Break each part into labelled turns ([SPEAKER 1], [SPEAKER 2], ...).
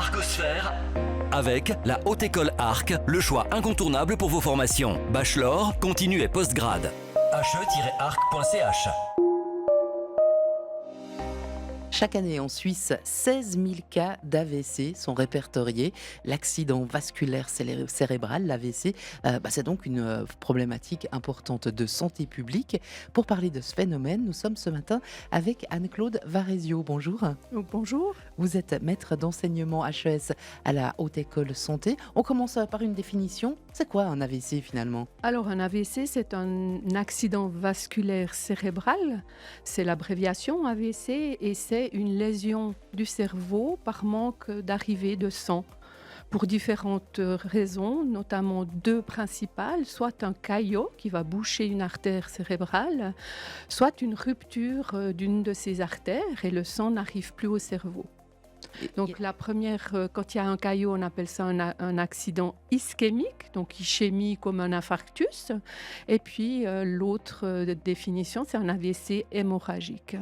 [SPEAKER 1] Arcosphère avec la Haute École Arc, le choix incontournable pour vos formations. Bachelor, continu et postgrad. he-arc.ch.
[SPEAKER 2] Chaque année en Suisse, 16 000 cas d'AVC sont répertoriés. L'accident vasculaire cérébral, l'AVC, c'est donc une problématique importante de santé publique. Pour parler de ce phénomène, nous sommes ce matin avec Anne-Claude Varesio. Bonjour.
[SPEAKER 3] Bonjour.
[SPEAKER 2] Vous êtes maître d'enseignement HES à la Haute École Santé. On commence par une définition. C'est quoi un AVC finalement ?
[SPEAKER 3] Alors un AVC, c'est un accident vasculaire cérébral. C'est l'abréviation AVC et c'est une lésion du cerveau par manque d'arrivée de sang. Pour différentes raisons, notamment deux principales, soit un caillot qui va boucher une artère cérébrale, soit une rupture d'une de ces artères et le sang n'arrive plus au cerveau. Donc la première, quand il y a un caillot, on appelle ça un accident ischémique, donc ischémie comme un infarctus. Et puis l'autre définition, c'est un AVC hémorragique.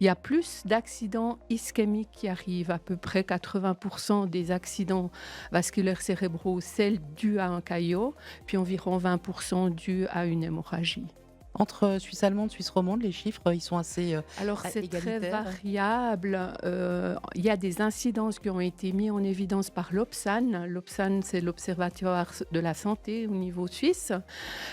[SPEAKER 3] Il y a plus d'accidents ischémiques qui arrivent, à peu près 80% des accidents vasculaires cérébraux, c'est dû à un caillot, puis environ 20% dû à une hémorragie.
[SPEAKER 2] Entre Suisse allemande, Suisse romande, les chiffres, ils sont assez
[SPEAKER 3] Alors c'est
[SPEAKER 2] égalitaires.
[SPEAKER 3] très variable. Il y a des incidences qui ont été mises en évidence par l'Obsan. L'Obsan, c'est l'Observatoire de la santé au niveau suisse.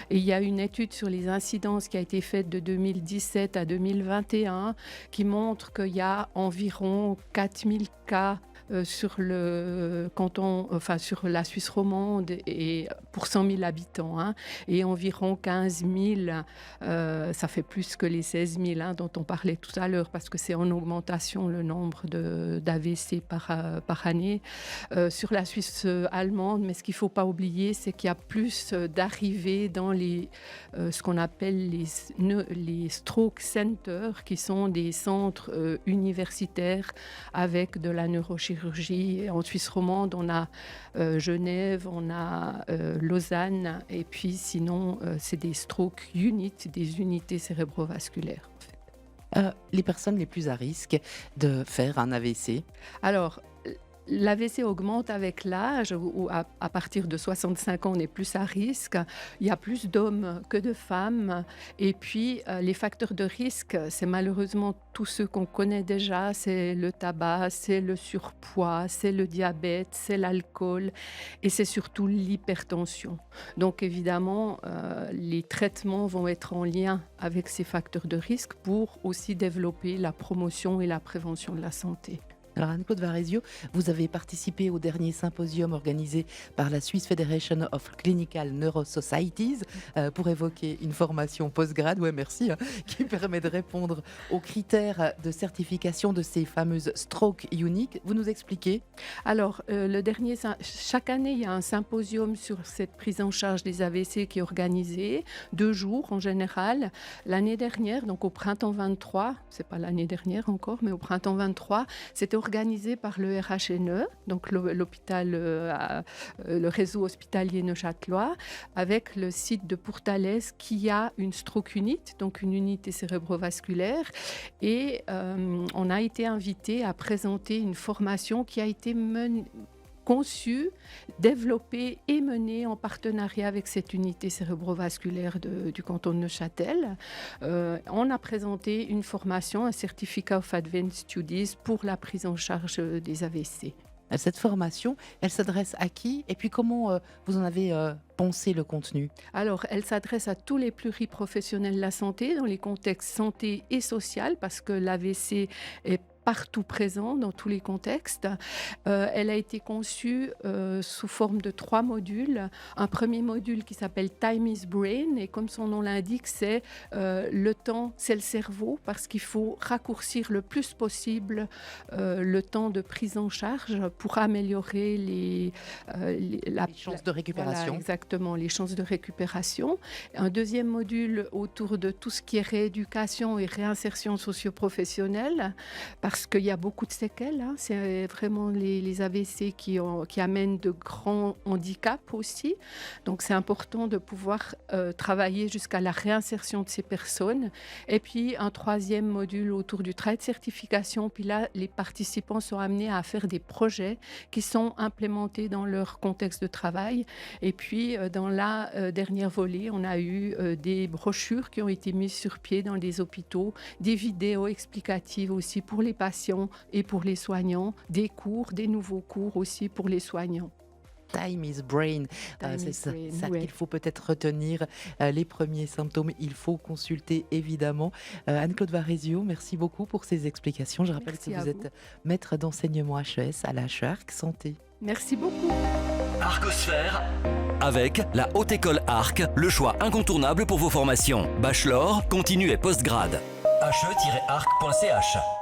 [SPEAKER 3] Et il y a une étude sur les incidences qui a été faite de 2017 à 2021 qui montre qu'il y a environ 4000 cas sur le canton, sur la Suisse romande et pour 100 000 habitants, et environ 15 000, ça fait plus que les 16 000 dont on parlait tout à l'heure, parce que c'est en augmentation le nombre d'AVC par année sur la Suisse allemande. Mais ce qu'il ne faut pas oublier, c'est qu'il y a plus d'arrivées dans ce qu'on appelle les stroke centers, qui sont des centres universitaires avec de la neurochirurgie. Et en Suisse romande, on a Genève, on a Lausanne, et puis sinon, c'est des stroke units, des unités cérébrovasculaires.
[SPEAKER 2] Les personnes les plus à risque de faire un AVC ?
[SPEAKER 3] Alors, l'AVC augmente avec l'âge, ou à partir de 65 ans, on est plus à risque. Il y a plus d'hommes que de femmes. Et puis, les facteurs de risque, c'est malheureusement tous ceux qu'on connaît déjà. C'est le tabac, c'est le surpoids, c'est le diabète, c'est l'alcool et c'est surtout l'hypertension. Donc, évidemment, les traitements vont être en lien avec ces facteurs de risque pour aussi développer la promotion et la prévention de la santé.
[SPEAKER 2] Alors Anne-Claude Varesio, vous avez participé au dernier symposium organisé par la Swiss Federation of Clinical Neurosocieties pour évoquer une formation postgrad, merci, qui permet de répondre aux critères de certification de ces fameuses stroke uniques. Vous nous expliquez ?
[SPEAKER 3] Alors, chaque année, il y a un symposium sur cette prise en charge des AVC qui est organisé, 2 jours en général. L'année dernière, donc au printemps 23, c'est pas l'année dernière encore, mais au printemps 23, c'était organisé par le RHNE, donc l'hôpital, le réseau hospitalier neuchâtelois, avec le site de Pourtalès qui a une stroke unit, donc une unité cérébrovasculaire. Et on a été invité à présenter une formation qui a été conçue, développée et menée en partenariat avec cette unité cérébrovasculaire du canton de Neuchâtel. On a présenté une formation, un Certificate of Advanced Studies pour la prise en charge des AVC.
[SPEAKER 2] Cette formation, elle s'adresse à qui ? Et puis comment vous en avez pensé le contenu ?
[SPEAKER 3] Alors, elle s'adresse à tous les pluriprofessionnels de la santé, dans les contextes santé et social, parce que l'AVC est partout présent dans tous les contextes. Elle a été conçue sous forme de 3 modules. Un premier module qui s'appelle Time is Brain, et comme son nom l'indique, c'est le temps, c'est le cerveau, parce qu'il faut raccourcir le plus possible le temps de prise en charge pour améliorer les
[SPEAKER 2] chances de récupération.
[SPEAKER 3] Voilà, exactement, les chances de récupération. Un deuxième module autour de tout ce qui est rééducation et réinsertion socio-professionnelle, parce parce qu'il y a beaucoup de séquelles. C'est vraiment les AVC qui amènent de grands handicaps aussi. Donc, c'est important de pouvoir travailler jusqu'à la réinsertion de ces personnes. Et puis, un troisième module autour du travail de certification. Puis là, les participants sont amenés à faire des projets qui sont implémentés dans leur contexte de travail. Et puis, dans la dernière volée, on a eu des brochures qui ont été mises sur pied dans des hôpitaux, des vidéos explicatives aussi pour les patients et pour les soignants, des nouveaux cours aussi pour les soignants.
[SPEAKER 2] Time is brain, c'est ça qu'il faut peut-être retenir. Les premiers symptômes, il faut consulter évidemment. Anne-Claude Varesio, merci beaucoup pour ces explications. Je rappelle que vous êtes maître d'enseignement HES à la HEARC Santé.
[SPEAKER 3] Merci beaucoup.
[SPEAKER 1] Arcosphère avec la Haute École Arc, le choix incontournable pour vos formations. Bachelor, continu et postgrad. he-arc.ch